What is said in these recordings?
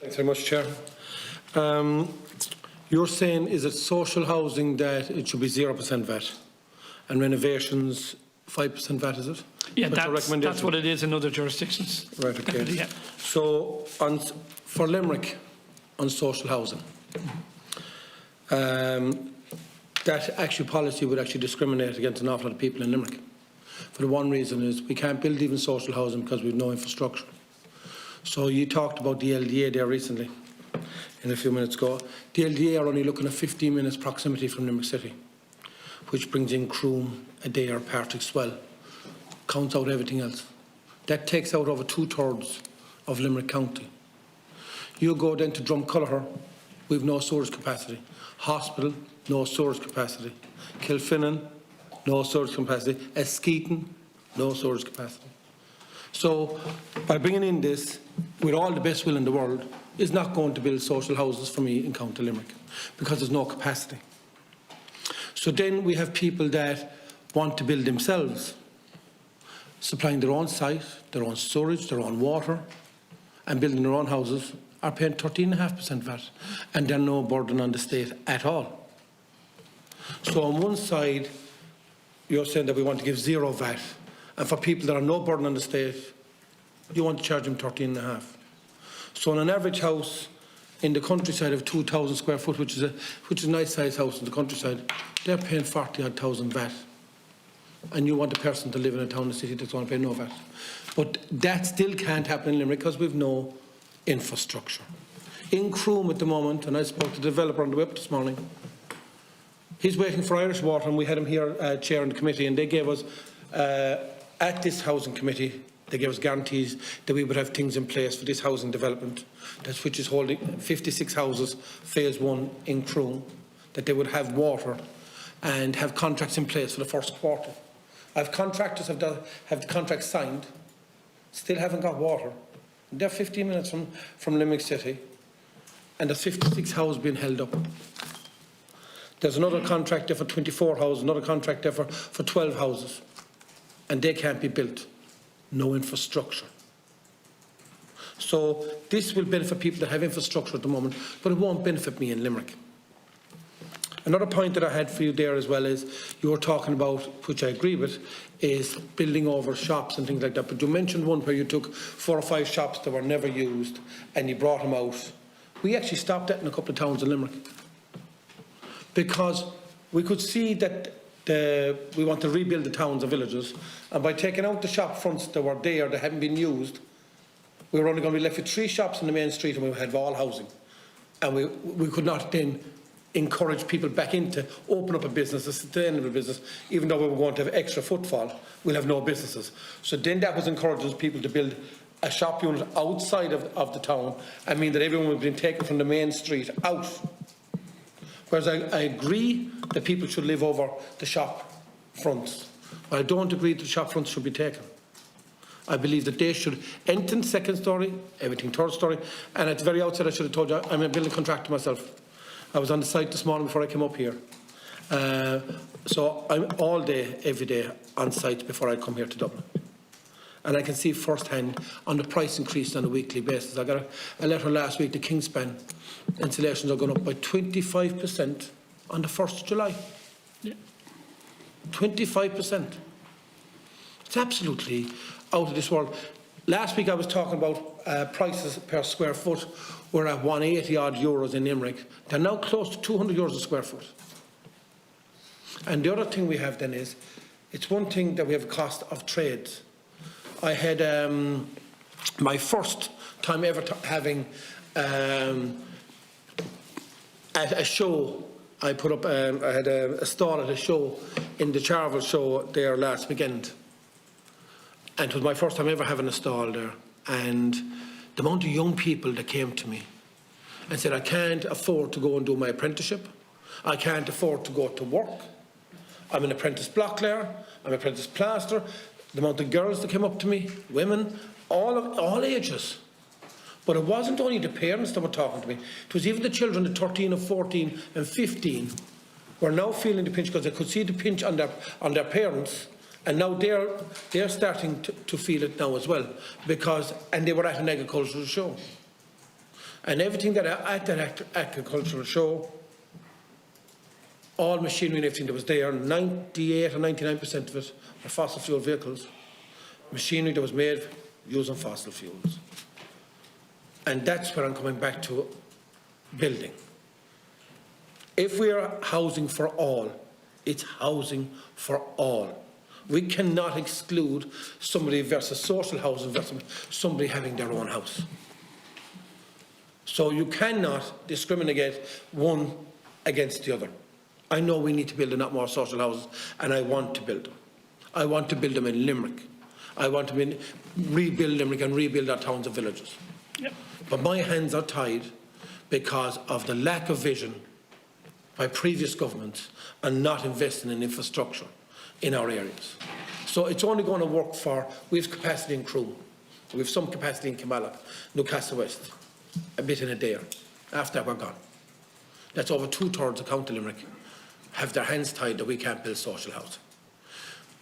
Thanks very much, Chair. You're saying, is it social housing that it should be 0% VAT and renovations 5% VAT, is it? Yeah, that's what it is in other jurisdictions. Right, okay. Yeah. So, for Limerick, on social housing, that actual policy would actually discriminate against an awful lot of people in Limerick. For the one reason is we can't build even social housing because we have no infrastructure. So you talked about the LDA there recently, in a few minutes ago. The LDA are only looking at 15 minutes proximity from Limerick City, which brings in Croom, Adair, Partick Swell, counts out everything else. That takes out over 2/3 of Limerick County. You go then to Drumculliher, we have no storage capacity. Hospital, no storage capacity. Kilfinnan, no storage capacity. Eskeaton, no storage capacity. So, by bringing in this, with all the best will in the world, is not going to build social houses for me in County Limerick, because there's no capacity. So then we have people that want to build themselves, supplying their own site, their own storage, their own water, and building their own houses, are paying 13.5% VAT, and they're no burden on the state at all. So on one side, you're saying that we want to give 0 VAT, and for people that are no burden on the state, you want to charge them 13.5. So on an average house in the countryside of 2,000 square foot, which is a nice sized house in the countryside, they're paying 40,000 VAT. And you want a person to live in a town or city that's going to pay no VAT. But that still can't happen in Limerick because we've no infrastructure. In Croom at the moment, and I spoke to the developer on the whip this morning, he's waiting for Irish Water, and we had him here chairing the committee, and they gave us, at this housing committee, they gave us guarantees that we would have things in place for this housing development, which is holding 56 houses, phase 1 in Croom, that they would have water and have contracts in place for the first quarter. I've contractors have the contract signed, still haven't got water. They're 15 minutes from Limerick City, and there's 56 houses being held up. There's another contract there for 24 houses, another contract there for 12 houses, and they can't be built. No infrastructure. So this will benefit people that have infrastructure at the moment, but it won't benefit me in Limerick. Another point that I had for you there as well is you were talking about, which I agree with, is building over shops and things like that. But you mentioned one where you took 4 or 5 shops that were never used and you brought them out. We actually stopped that in a couple of towns in Limerick because we could see that we want to rebuild the towns and villages, and by taking out the shop fronts that were there that hadn't been used, we were only going to be left with 3 shops in the main street, and we had all housing, and we could not then encourage people back in to open up a business, a sustainable business. Even though we were going to have extra footfall, we'll have no businesses. So then that was encouraging people to build a shop unit outside of the town, and mean that everyone would be taken from the main street out. Whereas I agree that people should live over the shop fronts. But I don't agree that the shop fronts should be taken. I believe that they should enter second story, everything third story, and at the very outset I should have told you I'm a building contractor myself. I was on the site this morning before I came up here. So I'm all day, every day on site before I come here to Dublin. And I can see firsthand on the price increase on a weekly basis. I got a letter last week, the Kingspan installations are going up by 25% on the 1st of July. Yeah. 25%. It's absolutely out of this world. Last week I was talking about prices per square foot. We're at 180 odd euros in Limerick. They're now close to 200 euros a square foot. And the other thing we have then is, it's one thing that we have a cost of trades. I had my first time ever having at a show. I put up, I had a stall at a show in the Charvel show there last weekend. And it was my first time ever having a stall there. And the amount of young people that came to me and said, I can't afford to go and do my apprenticeship. I can't afford to go to work. I'm an apprentice bricklayer, I'm an apprentice plasterer. The amount of girls that came up to me, women, all ages. But it wasn't only the parents that were talking to me. It was even the children at 13 and 14 and 15 were now feeling the pinch because they could see the pinch on their parents, and now they're starting to feel it now as well, and they were at an agricultural show. And everything that at that agricultural show, all machinery and everything that was there, 98 or 99% of it were fossil fuel vehicles, machinery that was made using fossil fuels. And that's where I'm coming back to building. If we are housing for all, it's housing for all. We cannot exclude somebody versus social housing versus somebody having their own house. So you cannot discriminate one against the other. I know we need to build a lot more social houses, and I want to build them. I want to build them in Limerick. I want to rebuild Limerick and rebuild our towns and villages. Yep. But my hands are tied because of the lack of vision by previous governments and not investing in infrastructure in our areas. So it's only going to work for, we have capacity in Crewe, we have some capacity in Kilmallock, Newcastle West, a bit in Adair. After that we're gone. That's over 2/3 of County Limerick have their hands tied that we can't build social housing.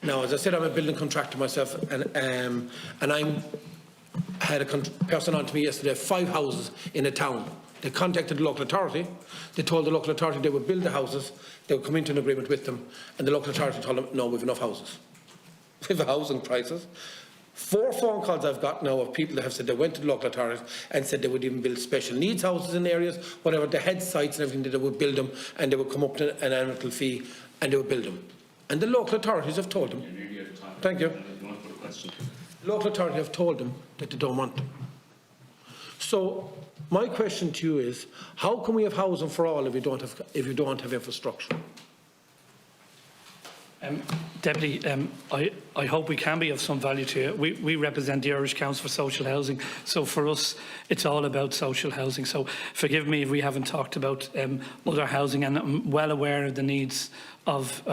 Now, as I said, I'm a building contractor myself, and I had a person on to me yesterday, 5 houses in a town. They contacted the local authority. They told the local authority they would build the houses, they would come into an agreement with them, and the local authority told them, no, we have enough houses. We have a housing crisis. 4 phone calls I've got now of people that have said they went to the local authorities and said they would even build special needs houses in areas, whatever, they had sites and everything, that they would build them, and they would come up to an annual fee and they would build them. And the local authorities have told them, thank you, the local authorities have told them that they don't want them. So my question to you is, how can we have housing for all if you don't have infrastructure? Deputy, I hope we can be of some value to you. We represent the Irish Council for Social Housing, so for us it's all about social housing. So forgive me if we haven't talked about other housing, and I'm well aware of the needs of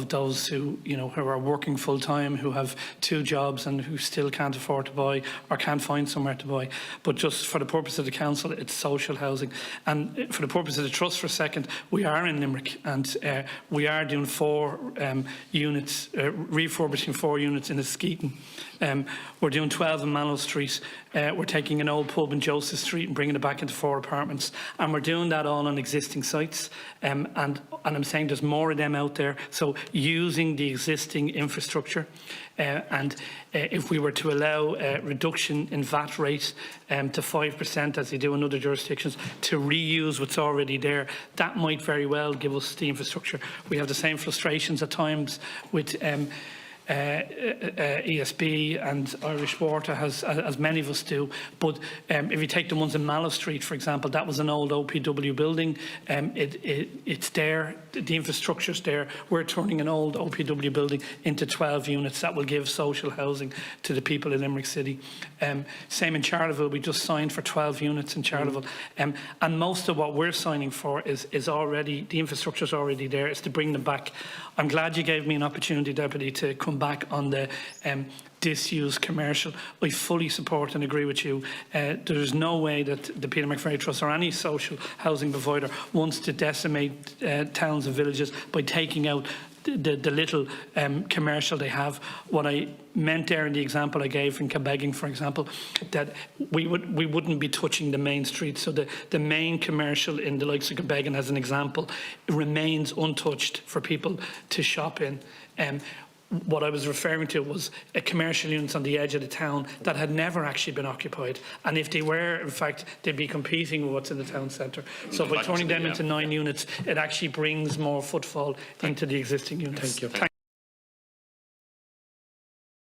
those who, you know, who are working full time, who have 2 jobs and who still can't afford to buy or can't find somewhere to buy. But just for the purpose of the council, it's social housing. And for the purpose of the trust, for a second, we are in Limerick, and we are doing 4 units, refurbishing 4 units in Skeeton. We're doing 12 in Mallow Street. We're taking an old pub in Joseph Street and bringing it back into 4 apartments, and we're doing that all on existing sites. And I'm saying there's more of them out there. So using the existing infrastructure, and if we were to allow a reduction in VAT rate to 5%, as they do in other jurisdictions, to reuse what's already there, that might very well give us the infrastructure. We have the same frustrations at times with ESB and Irish Water, as many of us do. But if you take the ones in Mallow Street, for example, that was an old OPW building. It's there, the infrastructure's there. We're turning an old OPW building into 12 units. That will give social housing to the people in Limerick City. Same in Charleville, we just signed for 12 units in Charleville. And most of what we're signing for is already, the infrastructure's already there. It's to bring them back. I'm glad you gave me an opportunity, Deputy, to come back on the disused commercial. I fully support and agree with you. There's no way that the Peter McVerry Trust or any social housing provider wants to decimate towns and villages by taking out the little commercial they have. What I meant there in the example I gave in Cabegging, for example, that we wouldn't be touching the main street. So the main commercial in the likes of Cabegging, as an example, remains untouched for people to shop in. What I was referring to was a commercial units on the edge of the town that had never actually been occupied, and if they were, in fact, they'd be competing with what's in the town centre. So by turning them into 9 units, it actually brings more footfall into the existing units. Thank you.